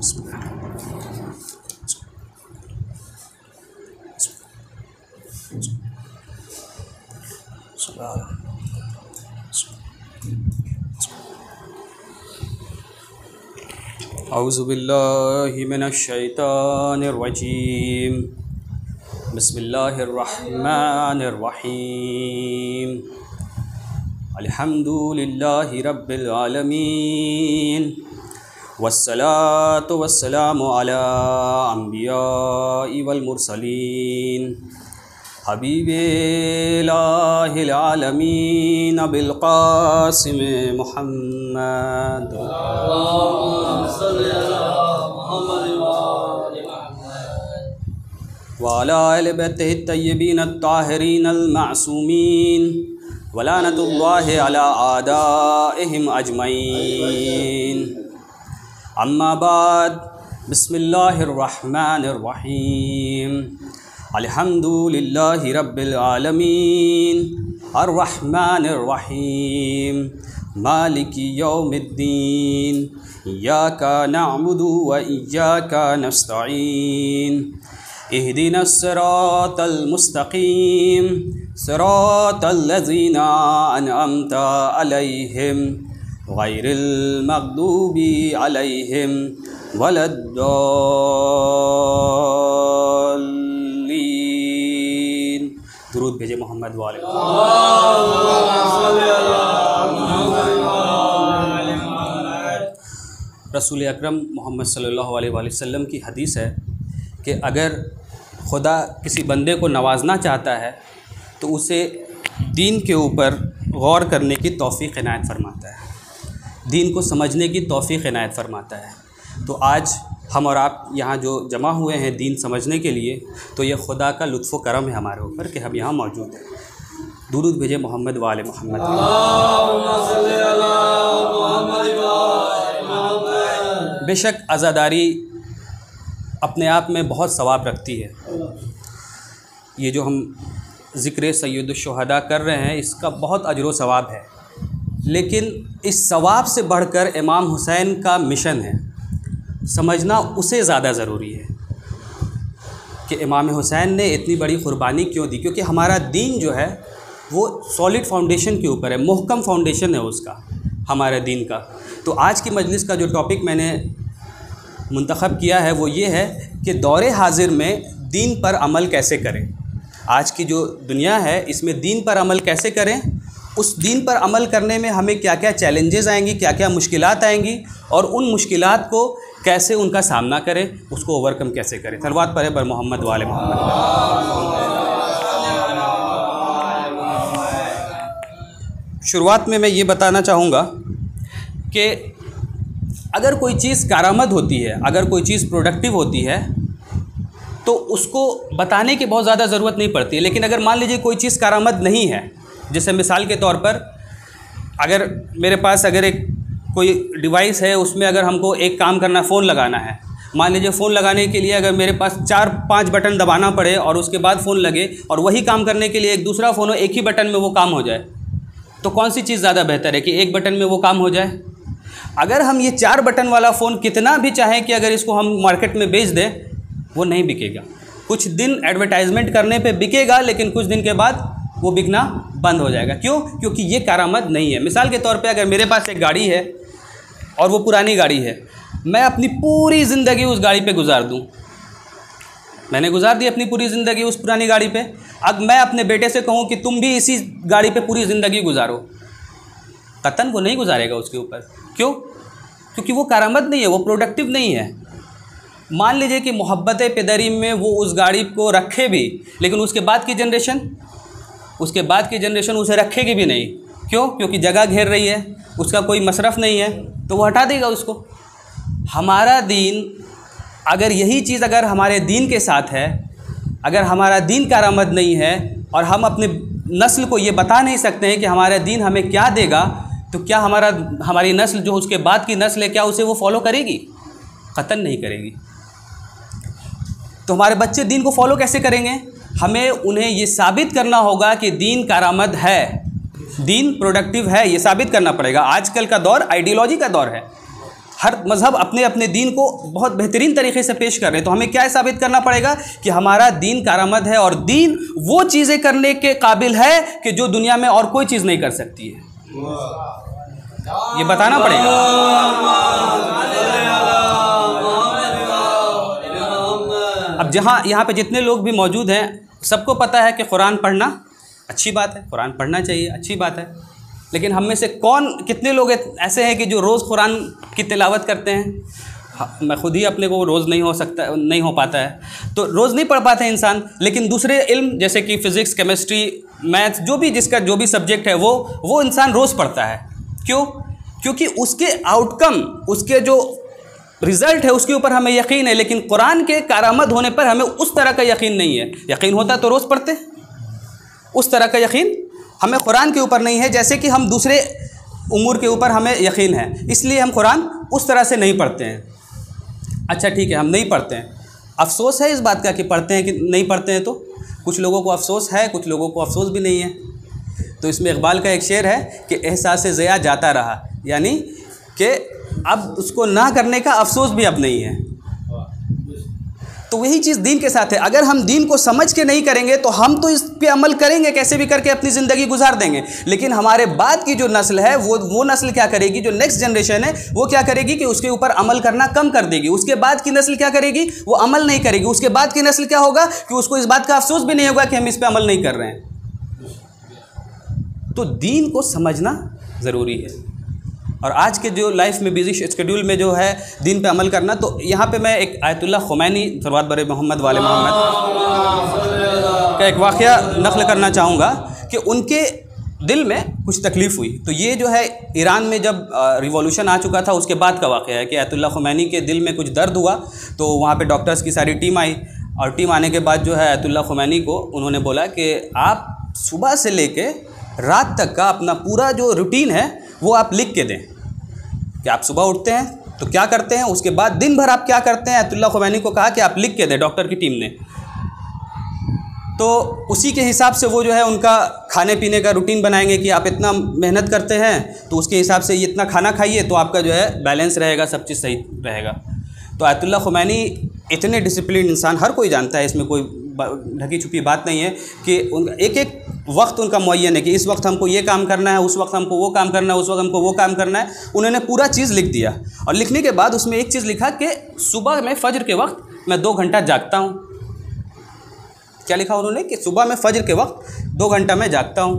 औज़ु बिल्लाहि मिनश शैतानिर रजीम। बिस्मिल्लाहिर रहमानिर रहीम। अल्हम्दुलिल्लाहि रब्बिल आलमीन वस्सलातु वस्सलामु अला अंबियाइ वल मुरसलीन हबीबिल्लाहिल आलमीन अबिल क़ासिम मुहम्मद व अला अहलि बैतिहि तय्यबीन अत्ताहिरीन अल मासूमीन वलानतुल्लाहि अला आदाइहिम अजमईन। अम्मा बाद, बिस्मिल्लाहिर रहमानिर रहीम। अल्हम्दुलिल्लाहि रब्बिल आलमीन अर्रहमानिर रहीम मालिकी यौमिद्दीन इय्याका नअबुदु व इय्याका नस्तईन इहदिनस सिरातल मुस्तकीम सिरातल लज़ीना अनअमता अलैहिम गैरिल मग़दूबि अलैहिम वलद्दाल्लीन। दुरूद भेजे मोहम्मद वाले। रसूल अकरम मोहम्मद सल्लल्लाहु अलैहि वसल्लम की हदीस है कि अगर खुदा किसी बंदे को नवाजना चाहता है तो उसे दीन के ऊपर गौर करने की तौफ़ीक़ इनायत फरमाता है, दीन को समझने की तौफ़ीक़ इनायत फरमाता है। तो आज हम और आप यहाँ जो जमा हुए हैं दीन समझने के लिए, तो ये खुदा का लुत्फ़ व करम है हमारे ऊपर कि हम यहाँ मौजूद हैं। दुरूद भेजे मोहम्मद वाले मोहम्मद। बेशक आज़ादारी अपने आप में बहुत सवाब रखती है। ये जो हम ज़िक्र सय्यदुश्शुहदा कर रहे हैं इसका बहुत अजर व सवाब है, लेकिन इस सवाब से बढ़कर इमाम हुसैन का मिशन है, समझना उसे ज़्यादा ज़रूरी है कि इमाम हुसैन ने इतनी बड़ी क़ुरबानी क्यों दी। क्योंकि हमारा दीन जो है वो सॉलिड फाउंडेशन के ऊपर है, मुहकम फाउंडेशन है उसका, हमारे दीन का। तो आज की मजलिस का जो टॉपिक मैंने मुंतखब किया है वो ये है कि दौरे हाजिर में दीन पर अमल कैसे करें। आज की जो दुनिया है इसमें दीन पर अमल कैसे करें, उस दीन पर अमल करने में हमें क्या क्या चैलेंजेस आएंगी, क्या क्या मुश्किलात आएंगी, और उन मुश्किलात को कैसे उनका सामना करें, उसको ओवरकम कैसे करें। सलवात पढ़े बर मोहम्मद वाले मोहम्मद। शुरुआत में मैं ये बताना चाहूँगा कि अगर कोई चीज़ कारामद होती है, अगर कोई चीज़ प्रोडक्टिव होती है तो उसको बताने की बहुत ज़्यादा ज़रूरत नहीं पड़ती है। लेकिन अगर मान लीजिए कोई चीज़ कारामद नहीं है, जैसे मिसाल के तौर पर अगर मेरे पास अगर एक कोई डिवाइस है, उसमें अगर हमको एक काम करना, फ़ोन लगाना है, मान लीजिए फ़ोन लगाने के लिए अगर मेरे पास 4-5 बटन दबाना पड़े और उसके बाद फ़ोन लगे, और वही काम करने के लिए एक दूसरा फ़ोन हो, एक ही बटन में वो काम हो जाए, तो कौन सी चीज़ ज़्यादा बेहतर है कि एक बटन में वो काम हो जाए। अगर हम ये 4 बटन वाला फ़ोन कितना भी चाहें कि अगर इसको हम मार्केट में बेच दें, वो नहीं बिकेगा। कुछ दिन एडवर्टाइजमेंट करने पे बिकेगा, लेकिन कुछ दिन के बाद वो बिकना बंद हो जाएगा। क्यों? क्योंकि ये कारामद नहीं है। मिसाल के तौर पे अगर मेरे पास एक गाड़ी है और वो पुरानी गाड़ी है, मैं अपनी पूरी ज़िंदगी उस गाड़ी पे गुजार दूँ, मैंने गुजार दी अपनी पूरी ज़िंदगी उस पुरानी गाड़ी पे। अब मैं अपने बेटे से कहूँ कि तुम भी इसी गाड़ी पे पूरी ज़िंदगी गुजारो, कतन वो नहीं गुजारेगा उसके ऊपर। क्यों? क्योंकि वो कारामद नहीं है, वो प्रोडक्टिव नहीं है। मान लीजिए कि मोहब्बत पेदरी में वो उस गाड़ी को रखे भी, लेकिन उसके बाद की जनरेशन उसे रखेगी भी नहीं। क्यों? क्योंकि जगह घेर रही है, उसका कोई मसरफ़ नहीं है, तो वो हटा देगा उसको। हमारा दीन, अगर यही चीज़ अगर हमारे दीन के साथ है, अगर हमारा दीन कारामद नहीं है और हम अपने नस्ल को ये बता नहीं सकते हैं कि हमारा दीन हमें क्या देगा, तो क्या हमारी नस्ल जो उसके बाद की नस्ल है, क्या उसे वो फॉलो करेगी? कतन नहीं करेगी। तो हमारे बच्चे दीन को फॉलो कैसे करेंगे? हमें उन्हें ये साबित करना होगा कि दीन कारामद है, दीन प्रोडक्टिव है, ये साबित करना पड़ेगा। आजकल का दौर आइडियोलॉजी का दौर है। हर मज़हब अपने अपने दीन को बहुत बेहतरीन तरीके से पेश कर रहे हैं। तो हमें क्या साबित करना पड़ेगा कि हमारा दीन कारआमद है और दीन वो चीज़ें करने के काबिल है कि जो दुनिया में और कोई चीज़ नहीं कर सकती है, ये बताना पड़ेगा। अब यहाँ पे जितने लोग भी मौजूद हैं सबको पता है कि कुरान पढ़ना अच्छी बात है, कुरान पढ़ना चाहिए, अच्छी बात है। लेकिन हम में से कितने लोग ऐसे हैं कि जो रोज़ कुरान की तिलावत करते हैं? मैं खुद ही अपने को रोज़ नहीं हो पाता है, तो रोज़ नहीं पढ़ पाते इंसान। लेकिन दूसरे इल्म जैसे कि फ़िज़िक्स, केमिस्ट्री, मैथ्स, जिसका जो भी सब्जेक्ट है वो इंसान रोज़ पढ़ता है। क्यों? क्योंकि उसके आउटकम, उसके जो रिज़ल्ट है उसके ऊपर हमें यकीन है। लेकिन कुरान के कारआमद होने पर हमें उस तरह का यकीन नहीं है। यकीन होता तो रोज़ पढ़ते, उस तरह का यकीन हमें कुरान के ऊपर नहीं है जैसे कि हम दूसरे उमूर के ऊपर हमें यकीन है, इसलिए हम कुरान उस तरह से नहीं पढ़ते हैं। अच्छा ठीक है, हम नहीं पढ़ते हैं, अफसोस है इस बात का कि पढ़ते हैं कि नहीं पढ़ते हैं। तो कुछ लोगों को अफसोस है, कुछ लोगों को अफसोस भी नहीं है। तो इसमें इकबाल का एक शेर है कि एहसास ज़िया जाता रहा, यानी कि अब उसको ना करने का अफसोस भी अब नहीं है। तो वही चीज़ दीन के साथ है। अगर हम दीन को समझ के नहीं करेंगे तो हम तो इस पे अमल करेंगे, कैसे भी करके अपनी ज़िंदगी गुजार देंगे। लेकिन हमारे बाद की जो नस्ल है वो नस्ल क्या करेगी, जो नेक्स्ट जनरेशन है वो क्या करेगी कि उसके ऊपर अमल करना कम कर देगी। उसके बाद की नस्ल क्या करेगी, वो अमल नहीं करेगी। उसके बाद की नस्ल क्या होगा कि उसको इस बात का अफसोस भी नहीं होगा कि हम इस पर अमल नहीं कर रहे हैं। तो दीन को समझना ज़रूरी है। और आज के जो लाइफ में बिजी शेड्यूल में जो है दीन पे अमल करना, तो यहाँ पे मैं एक आयतुल्लाह खुमैनी सल्लल्लाहु बर मोहम्मद वाले मोहम्मद का एक वाक़या नक़ल करना चाहूँगा कि उनके दिल में कुछ तकलीफ़ हुई। तो ये जो है ईरान में जब रिवॉल्यूशन आ चुका था उसके बाद का वाक़या है कि आयतुल्लाह खुमैनी के दिल में कुछ दर्द हुआ। तो वहाँ पे डॉक्टर्स की सारी टीम आई और टीम आने के बाद जो है आयतुल्लाह खुमैनी को उन्होंने बोला कि आप सुबह से लेके रात तक का अपना पूरा जो रूटीन है वो आप लिख के दें कि आप सुबह उठते हैं तो क्या करते हैं, उसके बाद दिन भर आप क्या करते हैं। आयतुल्लाह खुमैनी को कहा कि आप लिख के दें, डॉक्टर की टीम ने। तो उसी के हिसाब से वो जो है उनका खाने पीने का रूटीन बनाएंगे कि आप इतना मेहनत करते हैं तो उसके हिसाब से इतना खाना खाइए तो आपका जो है बैलेंस रहेगा, सब चीज़ सही रहेगा। तो आयतुल्लाह खुमैनी इतने डिसिप्लिन इंसान, हर कोई जानता है, इसमें कोई ढकी छुपी बात नहीं है कि एक एक वक्त उनका मुअय्यन है कि इस वक्त हमको ये काम करना है, उस वक्त हमको वो काम करना है, उस वक्त हमको वो काम करना है। उन्होंने पूरा चीज़ लिख दिया और लिखने के बाद उसमें एक चीज़ लिखा कि सुबह में फ़जर के वक्त मैं 2 घंटा जागता हूँ। क्या लिखा उन्होंने कि सुबह में फ़जर के वक्त 2 घंटा मैं जागता हूँ।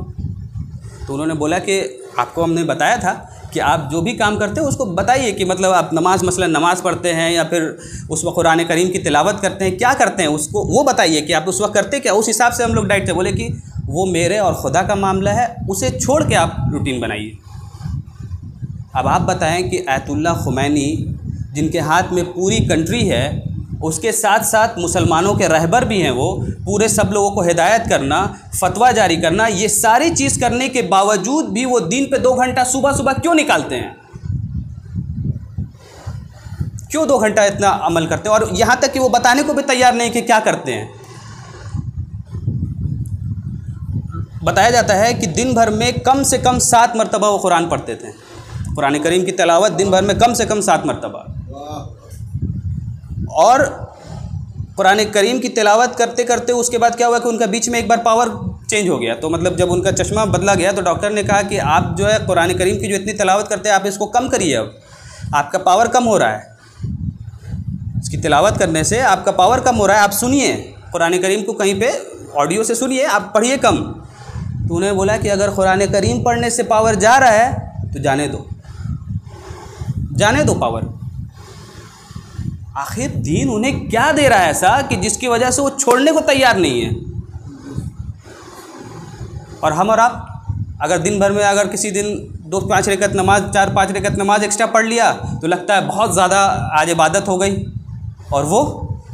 तो उन्होंने बोला कि आपको हमने बताया था कि आप जो भी काम करते हैं उसको बताइए कि मतलब आप मसलन नमाज़ पढ़ते हैं या फिर उस वक्त कुरान करीम की तिलावत करते हैं, क्या करते हैं उसको वो बताइए कि आप उस वक्त करते क्या। उस हिसाब से हम लोग डाइट थे। बोले कि वो मेरे और खुदा का मामला है, उसे छोड़ के आप रूटीन बनाइए। अब आप बताएं कि आयतुल्लाह खुमैनी जिनके हाथ में पूरी कंट्री है, उसके साथ साथ मुसलमानों के रहबर भी हैं, वो पूरे सब लोगों को हिदायत करना, फतवा जारी करना, ये सारी चीज़ करने के बावजूद भी वो दिन पे 2 घंटा सुबह सुबह क्यों निकालते हैं? क्यों 2 घंटा इतना अमल करते हैं? और यहाँ तक कि वो बताने को भी तैयार नहीं कि क्या करते हैं। बताया जाता है कि दिन भर में कम से कम 7 मरतबा वो कुरान पढ़ते थे। कुरान करीम की तिलावत दिन भर में कम से कम 7 मरतबा। और कुरान करीम की तिलावत करते करते उसके बाद क्या हुआ कि उनका बीच में एक बार पावर चेंज हो गया। तो मतलब जब उनका चश्मा बदला गया तो डॉक्टर ने कहा कि आप जो है कुरान करीम की जो इतनी तिलावत करते हैं आप इसको कम करिए, अब आपका पावर कम हो रहा है। इसकी तिलावत करने से आपका पावर कम हो रहा है, आप सुनिए कुरान करीम को, कहीं पे ऑडियो से सुनिए, आप पढ़िए कम। तो उन्हें बोला कि अगर कुरान करीम पढ़ने से पावर जा रहा है तो जाने दो पावर। आखिर दीन उन्हें क्या दे रहा है ऐसा कि जिसकी वजह से वो छोड़ने को तैयार नहीं है। और हम और आप अगर दिन भर में अगर किसी दिन 2-5 रकअत नमाज, 4-5 रकअत नमाज एक्स्ट्रा पढ़ लिया तो लगता है बहुत ज़्यादा आज इबादत हो गई। और वो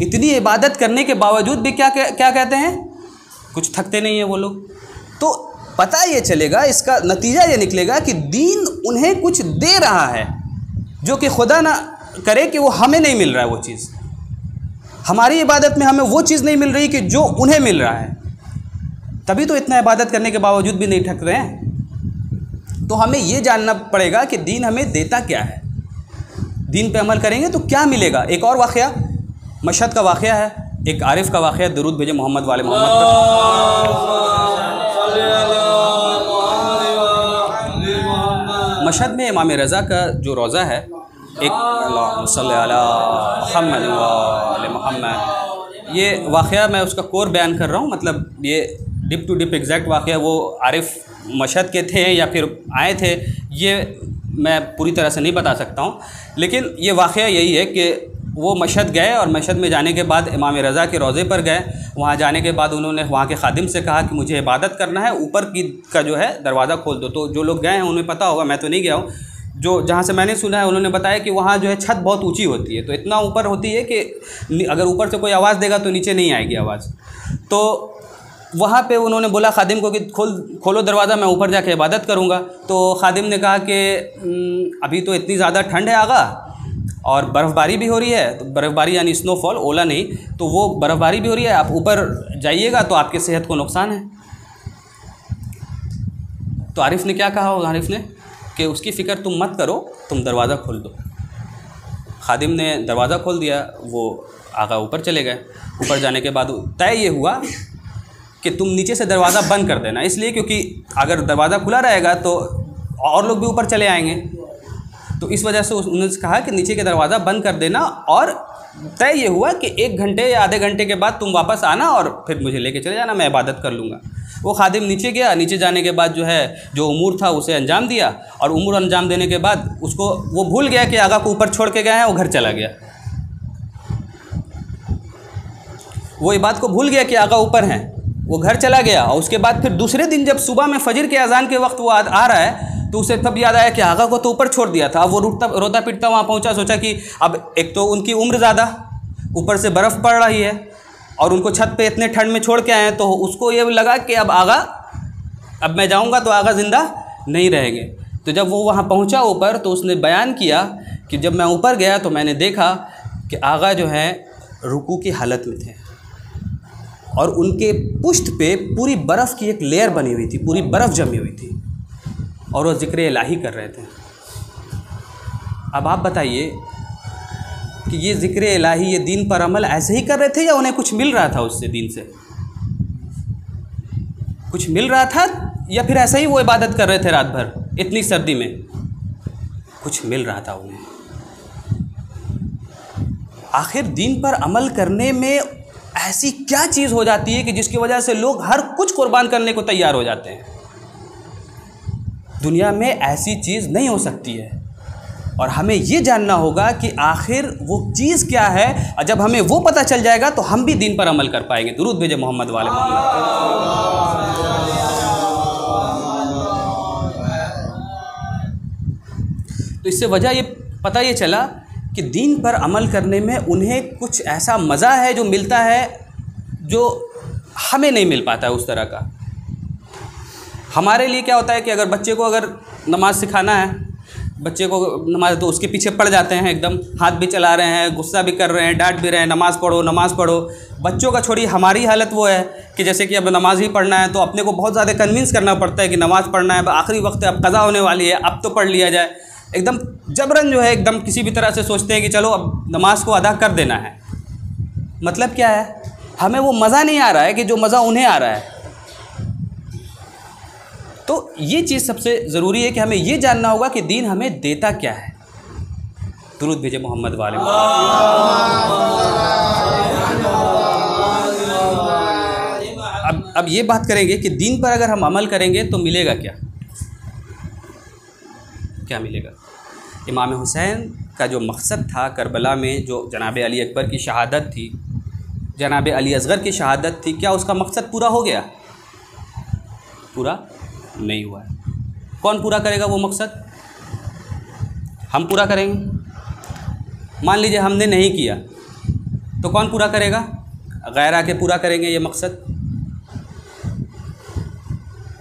इतनी इबादत करने के बावजूद भी क्या कहते हैं, कुछ थकते नहीं हैं वो लोग। तो पता ये चलेगा, इसका नतीजा ये निकलेगा कि दीन उन्हें कुछ दे रहा है जो कि खुदा ना करे कि वो हमें नहीं मिल रहा है। वो चीज़ हमारी इबादत में हमें वो चीज़ नहीं मिल रही कि जो उन्हें मिल रहा है, तभी तो इतना इबादत करने के बावजूद भी नहीं थक रहे हैं। तो हमें ये जानना पड़ेगा कि दीन हमें देता क्या है। दीन पे अमल करेंगे तो क्या मिलेगा। एक और वाक़या मशहद का वाक़या है, एक आरिफ का वाक़या, दुरूद भेजे मोहम्मद वाले मोहम्मद पर। मशहद में इमाम रज़ा का जो रोज़ा है, एक अल्लाहुम्मा सल्ली अला मुहम्मद व आले मुहम्मद, ये वाक़या मैं उसका कोर बयान कर रहा हूँ, मतलब ये डिप टू डिप एग्जैक्ट वाक़या वो आरिफ मशहद के थे या फिर आए थे, ये मैं पूरी तरह से नहीं बता सकता हूँ, लेकिन ये वाक़या यही है कि वो मशहद गए और मशहद में जाने के बाद इमाम रज़ा के रोज़े पर गए। वहाँ जाने के बाद उन्होंने वहाँ के खादिम से कहा कि मुझे इबादत करना है, ऊपर की का जो है दरवाज़ा खोल दो। तो जो लोग गए हैं उन्हें पता होगा, मैं तो नहीं गया हूँ, जो जहाँ से मैंने सुना है उन्होंने बताया कि वहाँ जो है छत बहुत ऊँची होती है, तो इतना ऊपर होती है कि अगर ऊपर से कोई आवाज़ देगा तो नीचे नहीं आएगी आवाज़। तो वहाँ पे उन्होंने बोला खादिम को कि खोलो दरवाज़ा, मैं ऊपर जाके इबादत करूँगा। तो खादिम ने कहा कि अभी तो इतनी ज़्यादा ठंड है आगा, और बर्फ़बारी भी हो रही है, तो बर्फ़बारी यानी स्नोफॉल, ओला नहीं, तो वो बर्फ़बारी भी हो रही है, आप ऊपर जाइएगा तो आपके सेहत को नुकसान है। तो आरिफ ने क्या कहा, आरिफ ने कि उसकी फ़िक्र तुम मत करो, तुम दरवाज़ा खोल दो। खादिम ने दरवाज़ा खोल दिया, वो आगा ऊपर चले गए। ऊपर जाने के बाद तय ये हुआ कि तुम नीचे से दरवाज़ा बंद कर देना, इसलिए क्योंकि अगर दरवाज़ा खुला रहेगा तो और लोग भी ऊपर चले आएंगे, तो इस वजह से उन्होंने कहा कि नीचे के दरवाज़ा बंद कर देना। और तय ये हुआ कि 1 घंटे या आधे घंटे के बाद तुम वापस आना और फिर मुझे लेके चले जाना, मैं इबादत कर लूँगा। वो खादिम नीचे गया, नीचे जाने के बाद जो है जो उमूर था उसे अंजाम दिया, और उमूर अंजाम देने के बाद उसको वो भूल गया कि आगा को ऊपर छोड़ के गए हैं, वो घर चला गया। वो ये बात को भूल गया कि आगा ऊपर हैं, वो घर चला गया। और उसके बाद फिर दूसरे दिन जब सुबह में फजर के अजान के वक्त वो आ रहा है तो उसे तब याद आया कि आगा को तो ऊपर छोड़ दिया था। अब वो रोता पिटता वहाँ पहुँचा, सोचा कि अब एक तो उनकी उम्र ज़्यादा, ऊपर से बर्फ़ पड़ रही है और उनको छत पे इतने ठंड में छोड़ के आए हैं, तो उसको ये लगा कि अब आगा, अब मैं जाऊँगा तो आगा ज़िंदा नहीं रहेंगे। तो जब वो वहाँ पहुँचा ऊपर तो उसने बयान किया कि जब मैं ऊपर गया तो मैंने देखा कि आगा जो है रुकू की हालत में थे और उनके पुश्त पे पूरी बर्फ़ की एक लेयर बनी हुई थी, पूरी बर्फ़ जमी हुई थी, और वो ज़िक्र इलाही कर रहे थे। अब आप बताइए कि ये ज़िक्र इलाही, ये दीन पर अमल ऐसे ही कर रहे थे या उन्हें कुछ मिल रहा था उससे, दीन से कुछ मिल रहा था, या फिर ऐसे ही वो इबादत कर रहे थे रात भर इतनी सर्दी में? कुछ मिल रहा था उन्हें। आखिर दीन पर अमल करने में ऐसी क्या चीज़ हो जाती है कि जिसकी वजह से लोग हर कुछ कुर्बान करने को तैयार हो जाते हैं? दुनिया में ऐसी चीज़ नहीं हो सकती है, और हमें ये जानना होगा कि आखिर वो चीज़ क्या है। और जब हमें वो पता चल जाएगा तो हम भी दीन पर अमल कर पाएंगे। दुरूद भेजे मोहम्मद वाले मोहम्मद। तो इससे वजह ये पता ये चला कि दीन पर अमल करने में उन्हें कुछ ऐसा मज़ा है जो मिलता है जो हमें नहीं मिल पाता है उस तरह का। हमारे लिए क्या होता है कि अगर बच्चे को अगर नमाज़ सिखाना है, बच्चे को नमाज, तो उसके पीछे पड़ जाते हैं, एकदम हाथ भी चला रहे हैं, गुस्सा भी कर रहे हैं, डांट भी रहे हैं, नमाज़ पढ़ो नमाज़ पढ़ो। बच्चों का छोड़िए, हमारी हालत वो है कि जैसे कि अब नमाज़ ही पढ़ना है तो अपने को बहुत ज़्यादा कन्विंस करना पड़ता है कि नमाज़ पढ़ना है, आखिरी वक्त है, अब कज़ा होने वाली है, अब तो पढ़ लिया जाए। एकदम जबरन जो है एकदम किसी भी तरह से सोचते हैं कि चलो अब नमाज को अदा कर देना है। मतलब क्या है, हमें वो मज़ा नहीं आ रहा है कि जो मज़ा उन्हें आ रहा है। तो ये चीज़ सबसे ज़रूरी है कि हमें ये जानना होगा कि दीन हमें देता क्या है। दुरूद भेजे मोहम्मद वाले। अब ये बात करेंगे कि दीन पर अगर हम अमल करेंगे तो मिलेगा क्या, क्या मिलेगा। इमाम हुसैन का जो मकसद था करबला में, जो जनाब अली अकबर की शहादत थी, जनाब अली असगर की शहादत थी, क्या उसका मकसद पूरा हो गया? पूरा नहीं हुआ है। कौन पूरा करेगा वो मकसद? हम पूरा करेंगे। मान लीजिए हमने नहीं किया तो कौन पूरा करेगा? गैर आके पूरा करेंगे ये मकसद।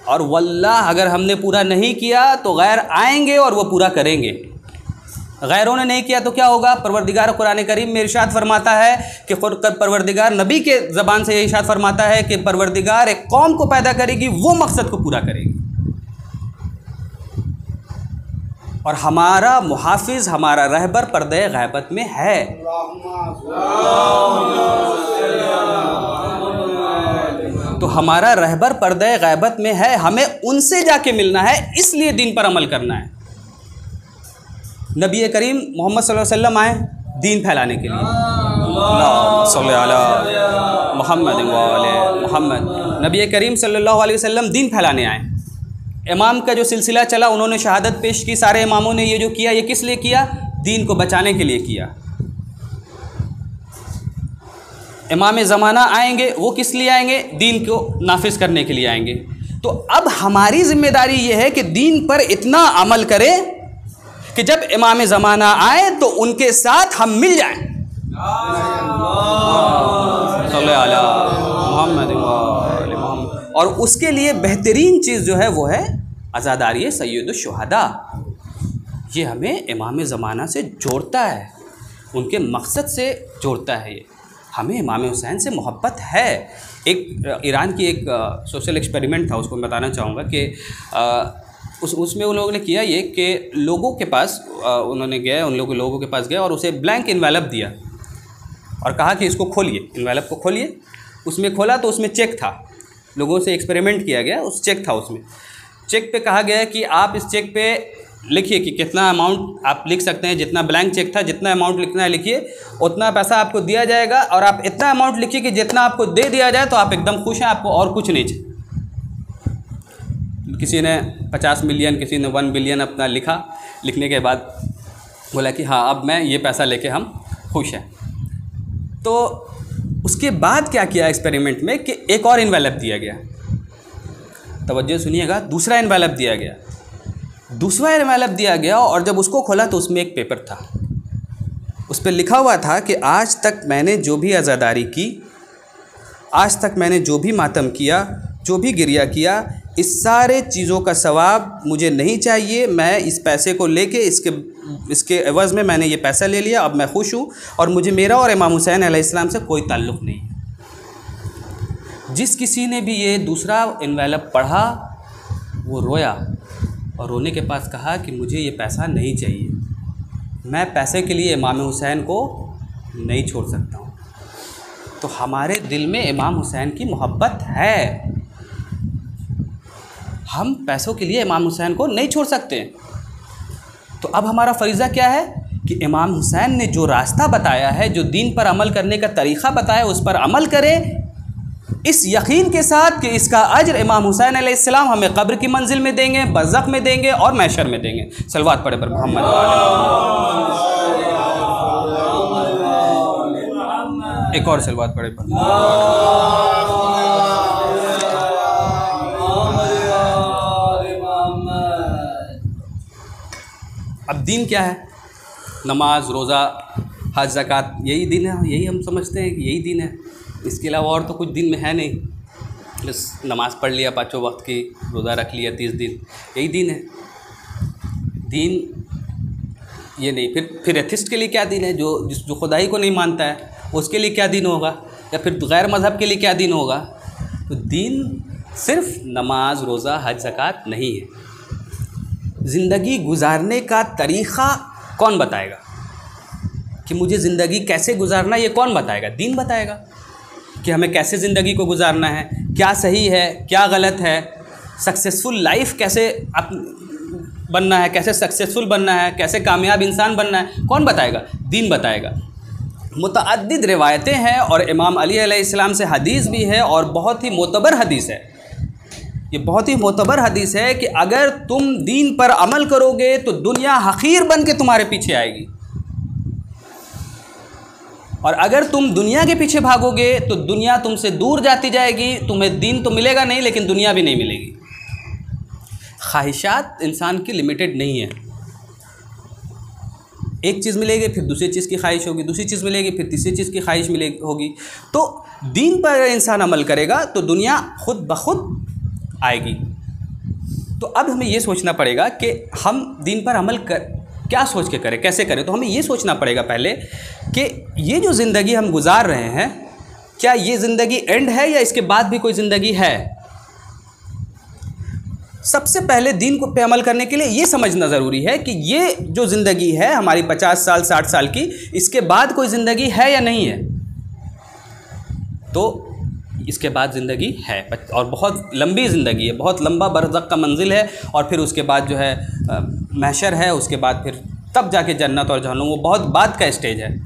और वल्लाह अगर हमने पूरा नहीं किया तो गैर आएंगे और वो पूरा करेंगे। गैरों ने नहीं किया तो क्या होगा? परवरदिगार कुरान करीम में इरशाद फरमाता है कि परवरदिगार नबी के ज़बान से ये इरशाद फरमाता है कि परवरदिगार एक कौम को पैदा करेगी, वो मकसद को पूरा करेगी। और हमारा मुहाफिज, हमारा रहबर पर्दे गैबत में है। तो हमारा रहबर पर्दे गैबत में है, हमें उनसे जाके मिलना है, इसलिए दीन पर अमल करना है। नबी करीम मोहम्मद सल्लल्लाहु अलैहि वसल्लम आए दीन फैलाने के लिए। अल्लाहुम्मा सल्ली अला मुहम्मद व आले मुहम्मद। नबी करीम सल्लल्लाहु अलैहि वसल्लम दीन फैलाने आए। इमाम का जो सिलसिला चला, उन्होंने शहादत पेश की। सारे इमामों ने ये जो किया, ये किस लिए किया? दीन को बचाने के लिए किया। इमाम ज़माना आएंगे, वो किस लिए आएंगे? दीन को नाफिज करने के लिए आएंगे। तो अब हमारी जिम्मेदारी ये है कि दीन पर इतना अमल करें कि जब इमाम ज़माना आए तो उनके साथ हम मिल जाएं। और उसके लिए बेहतरीन चीज़ जो है वो है अज़ादारी सैयदुश शुहदा। ये हमें इमाम ज़माना से जोड़ता है, उनके मकसद से जोड़ता है। ये हमें इमाम हुसैन से मोहब्बत है। एक ईरान की एक सोशल एक्सपेरिमेंट था, उसको मैं बताना चाहूँगा कि उसमें उन लोगों ने किया ये कि लोगों के पास उन्होंने गए, उन लोगों के पास गए और उसे ब्लैंक इन्वेलप दिया और कहा कि इसको खोलिए, इन्वेलप को खोलिए। उसमें खोला तो उसमें चेक था। लोगों से एक्सपेरिमेंट किया गया, उस चेक था। उसमें चेक पे कहा गया कि आप इस चेक पे लिखिए कि कितना अमाउंट आप लिख सकते हैं। जितना ब्लैंक चेक था, जितना अमाउंट लिखना है लिखिए, उतना पैसा आपको दिया जाएगा। और आप इतना अमाउंट लिखिए कि जितना आपको दे दिया जाए तो आप एकदम खुश हैं, आपको और कुछ नहीं चाहिए। किसी ने 50 मिलियन, किसी ने 1 बिलियन अपना लिखा। लिखने के बाद बोला कि हाँ, अब मैं ये पैसा लेके हम खुश हैं। तो उसके बाद क्या किया एक्सपेरिमेंट में कि एक और इन्वेलप दिया गया। तवज्जो सुनिएगा, दूसरा इन्वेलप दिया गया। दूसरा इन्वेलप दिया गया और जब उसको खोला तो उसमें एक पेपर था। उस पर लिखा हुआ था कि आज तक मैंने जो भी अज़ादारी की, आज तक मैंने जो भी मातम किया, जो भी गिरिया किया, इस सारे चीज़ों का सवाब मुझे नहीं चाहिए। मैं इस पैसे को लेके इसके एवज़ में मैंने ये पैसा ले लिया, अब मैं खुश हूँ और मुझे मेरा और इमाम हुसैन अलैहिस्सलाम से कोई ताल्लुक़ नहीं है। जिस किसी ने भी ये दूसरा इन्वेलप पढ़ा वो रोया और रोने के पास कहा कि मुझे ये पैसा नहीं चाहिए, मैं पैसे के लिए इमाम हुसैन को नहीं छोड़ सकता हूँ। तो हमारे दिल में इमाम हुसैन की मोहब्बत है, हम पैसों के लिए इमाम हुसैन को नहीं छोड़ सकते। तो अब हमारा फ़रीज़ा क्या है कि इमाम हुसैन ने जो रास्ता बताया है, जो दीन पर अमल करने का तरीक़ा बताया, उस पर अमल करें, इस यकीन के साथ कि इसका अज्र इमाम हुसैन अलैहिस्सलाम हमें कब्र की मंजिल में देंगे, बरज़ख में देंगे और महशर में देंगे। सलवात पढ़े पर मोहम्मद। एक और सलवात पढ़े पर। अब दीन क्या है? नमाज, रोज़ा, हज, ज़कात, यही दीन है। यही हम समझते हैं कि यही दीन है। इसके अलावा और तो कुछ दिन में है नहीं। बस नमाज पढ़ लिया 5 वक्त की, रोज़ा रख लिया 30 दिन, यही दीन है। दीन ये नहीं। फिर एथिस्ट के लिए क्या दीन है? जो खुदाई को नहीं मानता है उसके लिए क्या दीन होगा? या फिर गैर मज़हब के लिए क्या दीन होगा? तो दीन सिर्फ नमाज, रोज़ा, हज, ज़कात नहीं है। ज़िंदगी गुजारने का तरीक़ा कौन बताएगा कि मुझे ज़िंदगी कैसे गुजारना, ये कौन बताएगा? दीन बताएगा कि हमें कैसे ज़िंदगी को गुजारना है, क्या सही है, क्या गलत है, सक्सेसफुल लाइफ कैसे बनना है, कैसे सक्सेसफुल बनना है, कैसे कामयाब इंसान बनना है, कौन बताएगा? दीन बताएगा। मुतअद्दिद रिवायतें हैं और इमाम अली अलैहिस्सलाम से हदीस भी है और बहुत ही मोतबर हदीस है। ये बहुत ही मोतबर हदीस है कि अगर तुम दीन पर अमल करोगे तो दुनिया हकीर बन के तुम्हारे पीछे आएगी, और अगर तुम दुनिया के पीछे भागोगे तो दुनिया तुमसे दूर जाती जाएगी। तुम्हें दीन तो मिलेगा नहीं, लेकिन दुनिया भी नहीं मिलेगी। ख्वाहिशात इंसान की लिमिटेड नहीं है। एक चीज़ मिलेगी, फिर दूसरी चीज़ की ख्वाहिश होगी, दूसरी चीज़ मिलेगी, फिर तीसरी चीज़ की ख्वाहिश होगी। तो दीन पर अगर इंसान अमल करेगा तो दुनिया खुद ब खुद आएगी। तो अब हमें ये सोचना पड़ेगा कि हम दीन पर अमल क्या सोच के करें, कैसे करें। तो हमें ये सोचना पड़ेगा पहले कि ये जो ज़िंदगी हम गुजार रहे हैं, क्या ये ज़िंदगी एंड है या इसके बाद भी कोई ज़िंदगी है? सबसे पहले दीन को पे अमल करने के लिए ये समझना ज़रूरी है कि ये जो ज़िंदगी है हमारी 50 साल 60 साल की, इसके बाद कोई ज़िंदगी है या नहीं है। तो इसके बाद ज़िंदगी है और बहुत लंबी ज़िंदगी है, बहुत लंबा बरज़ख का मंजिल है, और फिर उसके बाद जो है महशर है, उसके बाद फिर तब जाके जन्नत और जहन्नम, वो बहुत बाद का स्टेज है।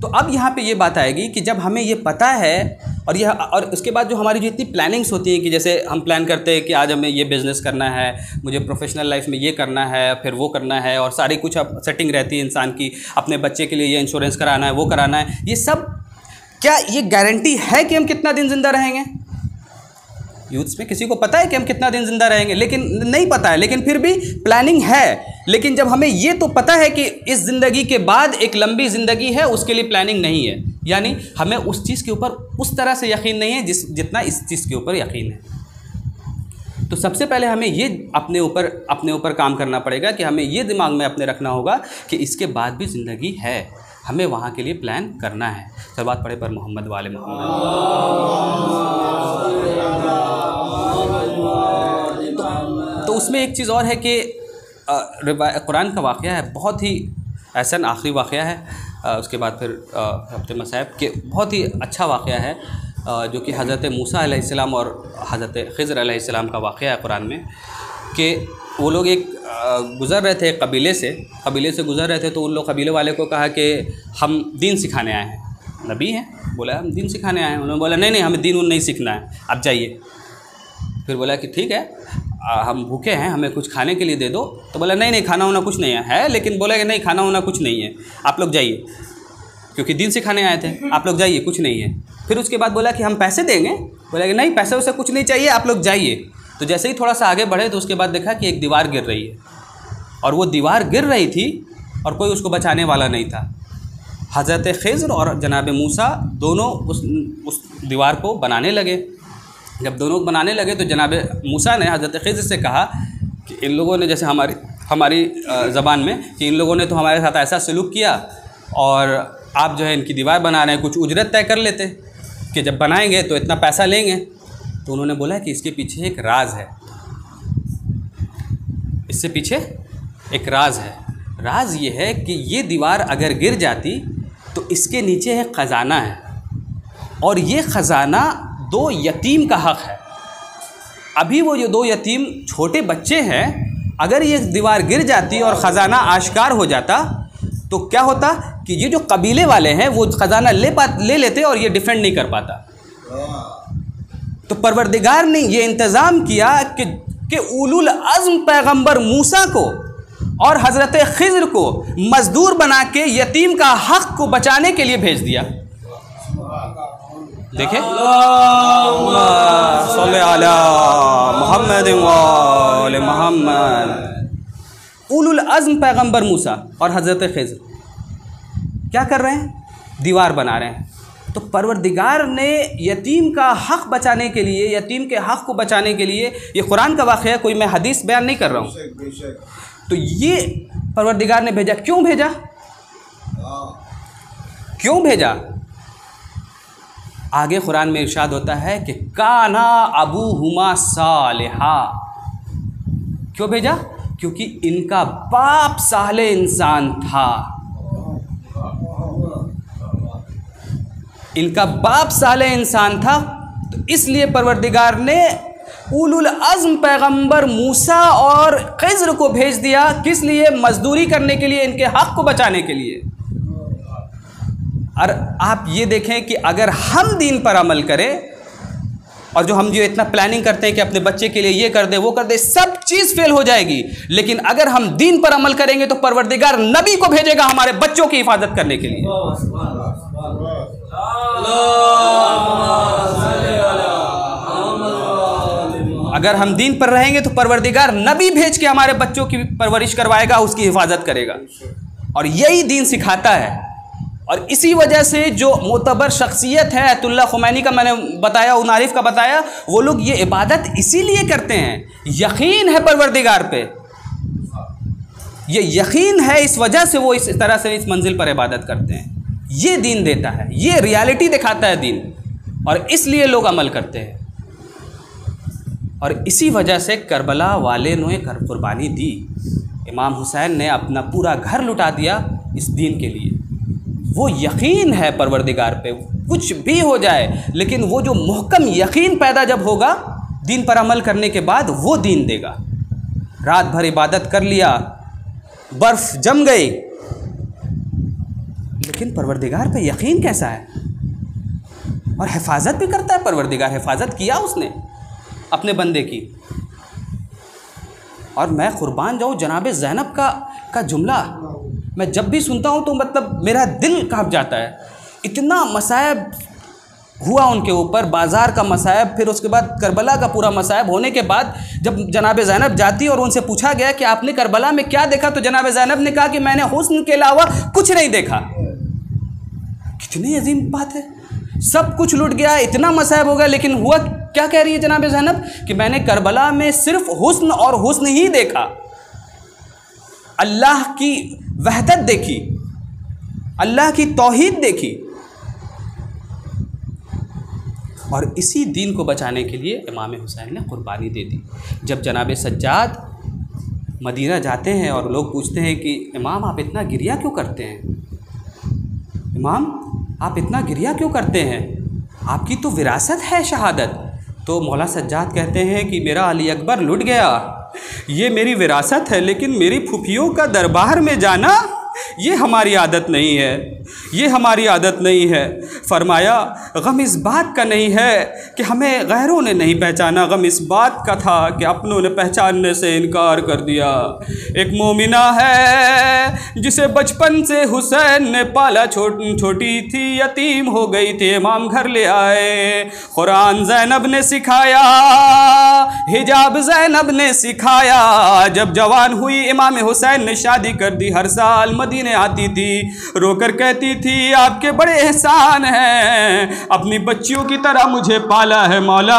तो अब यहाँ पे ये बात आएगी कि जब हमें ये पता है और उसके बाद जो हमारी जो इतनी प्लानिंग्स होती हैं कि जैसे हम प्लान करते हैं कि आज हमें ये बिज़नेस करना है, मुझे प्रोफेशनल लाइफ में ये करना है, फिर वो करना है, और सारी कुछ अब सेटिंग रहती है इंसान की, अपने बच्चे के लिए ये इंश्योरेंस कराना है, वो कराना है, ये सब क्या ये गारंटी है कि हम कितना दिन ज़िंदा रहेंगे? यूथ्स में किसी को पता है कि हम कितना दिन ज़िंदा रहेंगे? लेकिन नहीं पता है, लेकिन फिर भी प्लानिंग है। लेकिन जब हमें ये तो पता है कि इस ज़िंदगी के बाद एक लंबी ज़िंदगी है, उसके लिए प्लानिंग नहीं है, यानी हमें उस चीज़ के ऊपर उस तरह से यकीन नहीं है जितना इस चीज़ के ऊपर यकीन है। तो सबसे पहले हमें ये अपने ऊपर काम करना पड़ेगा कि हमें ये दिमाग में अपने रखना होगा कि इसके बाद भी ज़िंदगी है, हमें वहाँ के लिए प्लान करना है। सलवात पढ़े पर मोहम्मद वाले मोहम्मद। तो उसमें एक चीज़ और है कि कुरान का वाक़या है, बहुत ही ऐसा आखिरी वाक़या है, उसके बाद फिर हफ्ते मसाइब के बहुत ही अच्छा वाक़या है, जो कि हज़रत मूसा अलैहिस्सलाम और हज़रत ख़िज़्र अलैहिस्सलाम का वाक़या है कुरान में, कि वो लोग एक गुज़र रहे थे कबीले से गुज़र रहे थे। तो उन लोग कबीले वाले को कहा कि हम दीन सिखाने आए हैं, नबी हैं, बोला हम दीन सिखाने आए हैं। उन्होंने बोला नहीं हमें दीन नहीं सीखना है, आप जाइए। फिर बोला कि ठीक है, हम भूखे हैं, हमें कुछ खाने के लिए दे दो। तो बोला नहीं खाना वाना कुछ नहीं है, लेकिन बोला कि नहीं खाना वाना कुछ नहीं है, आप लोग जाइए, क्योंकि दीन सिखाने आए थे, आप लोग जाइए, कुछ नहीं है। फिर उसके बाद बोला कि हम पैसे देंगे, बोला कि नहीं पैसे वैसे कुछ नहीं चाहिए, आप लोग जाइए। तो जैसे ही थोड़ा सा आगे बढ़े तो उसके बाद देखा कि एक दीवार गिर रही है, और वो दीवार गिर रही थी और कोई उसको बचाने वाला नहीं था। हज़रत ख़िज़्र और जनाब मूसा दोनों उस दीवार को बनाने लगे। जब दोनों बनाने लगे तो जनाब मूसा ने हज़रत ख़िज़्र से कहा कि इन लोगों ने, जैसे हमारी ज़बान में, कि इन लोगों ने तो हमारे साथ ऐसा सलूक किया, और आप जो है इनकी दीवार बना रहे हैं, कुछ उजरत तय कर लेते कि जब बनाएंगे तो इतना पैसा लेंगे। तो उन्होंने बोला कि इसके पीछे एक राज है, इससे पीछे एक राज है। राज ये है कि ये दीवार अगर गिर जाती तो इसके नीचे एक ख़जाना है, और ये ख़जाना 2 यतीम का हक़ है। अभी वो जो 2 यतीम छोटे बच्चे हैं, अगर ये दीवार गिर जाती और ख़जाना आश्कार हो जाता तो क्या होता कि ये जो कबीले वाले हैं वो ख़जाना ले लेते और ये डिफेंड नहीं कर पाता। तो परवरदिगार ने ये इंतज़ाम किया कि उलुल अज़्म पैगंबर मूसा को और हज़रत ख़िज़्र को मज़दूर बना के यतीम का हक़ को बचाने के लिए भेज दिया। देखें, सल्ले अला मुहम्मद व आले मुहम्मद। उलुल अज़्म पैगंबर मूसा और हज़रत ख़िज़्र क्या कर रहे हैं? दीवार बना रहे हैं। तो परवरदिगार ने यतीम का हक़ बचाने के लिए, यतीम के हक़ को बचाने के लिए, ये कुरान का वाक़या, कोई मैं हदीस बयान नहीं कर रहा हूँ, तो ये परवरदिगार ने भेजा। क्यों भेजा? क्यों भेजा? आगे कुरान में इरशाद होता है कि काना अबूहुमा सालिहा। क्यों भेजा? क्योंकि इनका बाप साले इंसान था, इनका बाप साले इंसान था। तो इसलिए परवरदिगार ने उलुल अज़्म पैगंबर मूसा और ख़िज़्र को भेज दिया। किस लिए? मजदूरी करने के लिए, इनके हक़ को बचाने के लिए। और आप ये देखें कि अगर हम दीन पर अमल करें, और जो हम जो इतना प्लानिंग करते हैं कि अपने बच्चे के लिए ये कर दे वो कर दे, सब चीज़ फेल हो जाएगी। लेकिन अगर हम दीन पर अमल करेंगे तो परवरदिगार नबी को भेजेगा हमारे बच्चों की हिफाजत करने के लिए। अगर हम दीन पर रहेंगे तो परवरदिगार नबी भेज के हमारे बच्चों की परवरिश करवाएगा, उसकी हिफाजत करेगा। और यही दीन सिखाता है। और इसी वजह से जो मोतबर शख्सियत है अयतुल्लाह खुमैनी का मैंने बताया, उन आरिफ का बताया, वो लोग ये इबादत इसीलिए करते हैं, यकीन है परवरदिगार पे, ये यकीन है, इस वजह से वो इस तरह से इस मंजिल पर इबादत करते हैं। ये दीन देता है, ये रियलिटी दिखाता है दीन, और इसलिए लोग अमल करते हैं। और इसी वजह से करबला वाले ने कुर्बानी दी। इमाम हुसैन ने अपना पूरा घर लुटा दिया इस दीन के लिए। वो यकीन है परवरदिगार पे, कुछ भी हो जाए, लेकिन वो जो मुहकम यकीन पैदा जब होगा दीन पर अमल करने के बाद, वो दीन देगा। रात भर इबादत कर लिया, बर्फ़ जम गई, लेकिन परवरदिगार पे यकीन कैसा है? और हिफाजत भी करता है परवरदिगार, हिफाजत किया उसने अपने बंदे की। और मैं कुर्बान जाऊँ, जनाब ज़ैनब का जुमला मैं जब भी सुनता हूँ तो मतलब मेरा दिल काँप जाता है। इतना मसायब हुआ उनके ऊपर, बाज़ार का मसायब, फिर उसके बाद करबला का पूरा मसायब होने के बाद जब जनाब ज़ैनब जाती और उनसे पूछा गया कि आपने करबला में क्या देखा, तो जनाब ज़ैनब ने कहा कि मैंने हुस्न के अलावा कुछ नहीं देखा। कितनी अजीम बात है, सब कुछ लुट गया, इतना मसायब हो गया, लेकिन हुआ क्या? कह रही है जनाब ज़ैनब कि मैंने करबला में सिर्फ हुस्न और हुस्न ही देखा, अल्लाह की वहदत देखी, अल्लाह की तौहीद देखी। और इसी दीन को बचाने के लिए इमाम हुसैन ने कुर्बानी दे दी। जब जनाब सज्जाद मदीना जाते हैं और लोग पूछते हैं कि इमाम आप इतना गिरिया क्यों करते हैं, इमाम आप इतना गिरिया क्यों करते हैं, आपकी तो विरासत है शहादत। तो मौला सज्जाद कहते हैं कि मेरा अली अकबर लुट गया, ये मेरी विरासत है, लेकिन मेरी फूफियों का दरबार में जाना ये हमारी आदत नहीं है, ये हमारी आदत नहीं है। फरमाया गम इस बात का नहीं है कि हमें गैरों ने नहीं पहचाना, गम इस बात का था कि अपनों ने पहचानने से इनकार कर दिया। एक मोमिना है जिसे बचपन से हुसैन ने पाला, छोटी थी यतीम हो गई थी, इमाम घर ले आए, कुरान ज़ैनब ने सिखाया, हिजाब ज़ैनब ने सिखाया। जब जवान हुई इमाम हुसैन ने शादी कर दी, हर साल मदीने आती थी, रोकर कहती थी आपके बड़े एहसान हैं, अपनी बच्चियों की तरह मुझे पाला है मौला।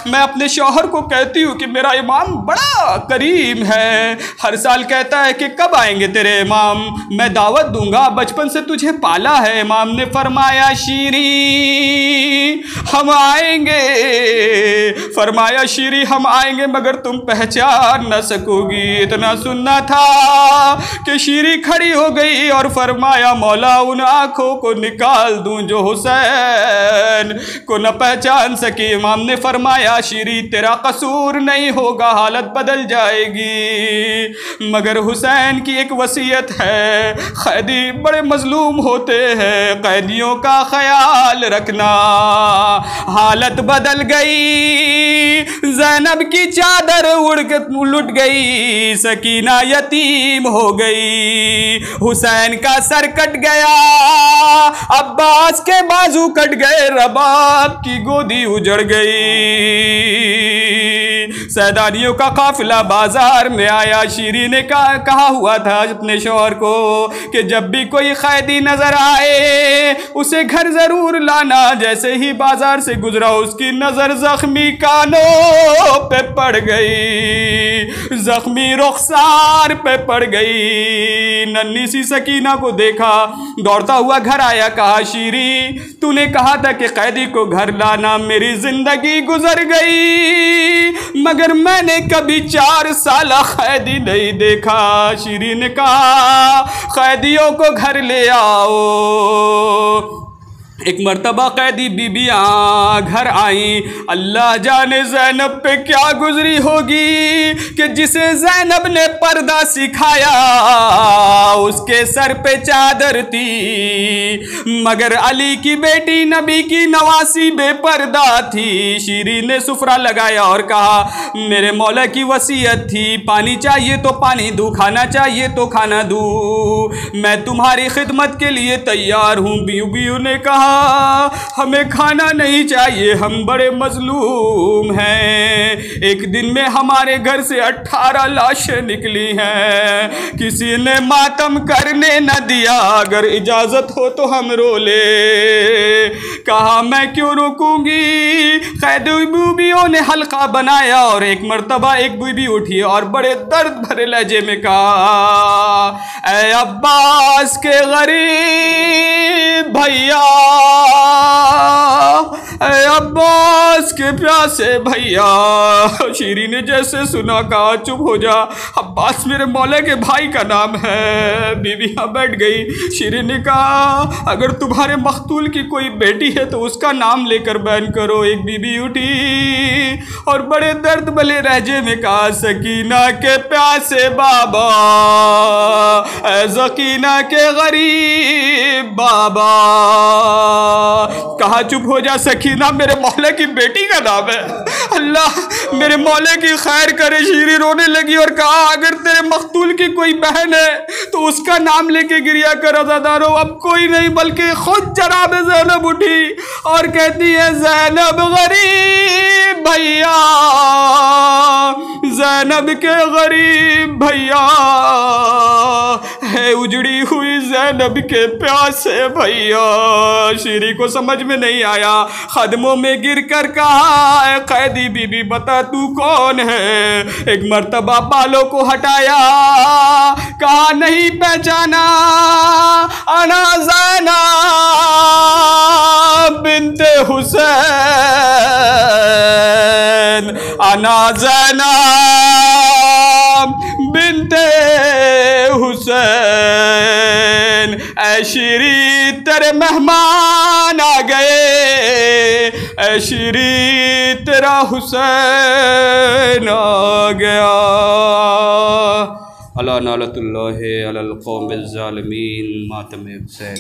मैं अपने शौहर को कहती हूँ कि मेरा इमाम बड़ा करीम है, हर साल कहता है कि कब आएंगे तेरे इमाम, मैं दावत दूंगा, बचपन से तुझे पाला है। इमाम ने फरमाया शीरी हम आएंगे, फरमाया शीरी हम आएंगे मगर तुम पहचान न सकोगी। इतना सुनना था कि शीरी खड़ी हो गई और फरमाया मौला उन आँखों को निकाल दूं जो हुसैन को न पहचान सकी। इमाम ने फरमाया शीरी तेरा कसूर नहीं होगा, हालत बदल जाएगी, मगर हुसैन की एक वसीयत है, कैदी बड़े मजलूम होते हैं, कैदियों का ख्याल रखना। हालत बदल गई, ज़ैनब की चादर उड़ के लुट गई, सकीना यतीम हो गई, हुसैन का सर कट गया, अब्बास के बाजू कट गए, रबाब की गोदी उजड़ गई। सैदानियों का काफिला बाजार में आया, शीरी ने कहा हुआ था अपने शौहर को कि जब भी कोई कैदी नजर आए उसे घर जरूर लाना। जैसे ही बाजार से गुजरा उसकी नजर जख्मी कानों पे पड़ गई, जख्मी रुखसार पे पड़ गई। नन्ही सी सकीना को देखा, दौड़ता हुआ घर आया, कहा शीरी तूने कहा था कि कैदी को घर लाना, मेरी जिंदगी गुजर गई मगर मैंने कभी 4 साल कैदी नहीं देखा। शीरी ने कहा कैदियों को घर ले आओ। एक मर्तबा कैदी बीबियाँ घर आई, अल्लाह जाने ज़ैनब पे क्या गुजरी होगी कि जिसे ज़ैनब ने पर्दा सिखाया उसके सर पे चादर थी, मगर अली की बेटी नबी की नवासी बेपर्दा थी। शीरी ने सुफरा लगाया और कहा मेरे मौला की वसीयत थी, पानी चाहिए तो पानी दूँ, खाना चाहिए तो खाना दूँ, मैं तुम्हारी खिदमत के लिए तैयार हूँ। बीबी ने कहा हमें खाना नहीं चाहिए, हम बड़े मजलूम हैं, एक दिन में हमारे घर से 18 लाशें निकली हैं, किसी ने मातम करने न दिया, अगर इजाजत हो तो हम रो ले। कहा मैं क्यों रुकूंगी। कैदी बीबियों ने हल्का बनाया और एक मर्तबा एक बीबी उठी और बड़े दर्द भरे लहजे में कहा ऐ अब्बास के गरीब भैया, अब्बास के प्यासे भैया। शीरी ने जैसे सुना कहा चुप हो जा, अब्बास मेरे मौले के भाई का नाम है। बीबी यहाँ बैठ गई। शीरी ने कहा अगर तुम्हारे मखतूल की कोई बेटी है तो उसका नाम लेकर बयान करो। एक बीबी उठी और बड़े दर्द भले लहजे में कहा सकीना के प्यासे बाबा, सकीना के गरीब बाबा। कहा चुप हो जा सकीना मेरे मौले की बेटी का नाम है, अल्लाह मेरे मौले की खैर करे। शीरी रोने लगी और कहा अगर तेरे मखतूल की कोई बहन है तो उसका नाम लेके गिरिया कर अज़ादारो। अब कोई नहीं बल्कि खुद जनाब ज़ैनब उठी और कहती है ज़ैनब गरीब भैया, ज़ैनब के गरीब भैया है, उजड़ी हुई ज़ैनब के प्यासे भैया। शीरी को समझ में नहीं आया, कदमों में गिर कर कहा कैदी बीबी बता तू कौन है। एक मर्तबा बालों को हटाया, कहा नहीं पहचाना, अना ज़ैनब बिन्ते हुसैन, अना ज़ैनब बिन्ते हुसैन। ऐ शीरी तेरे मेहमान आ गए, ऐ शीरी तेरा हुसैन आ गया। अला नालतुल्लाहि अलल कौमिज़ ज़ालिमीन, मातम हुसैन।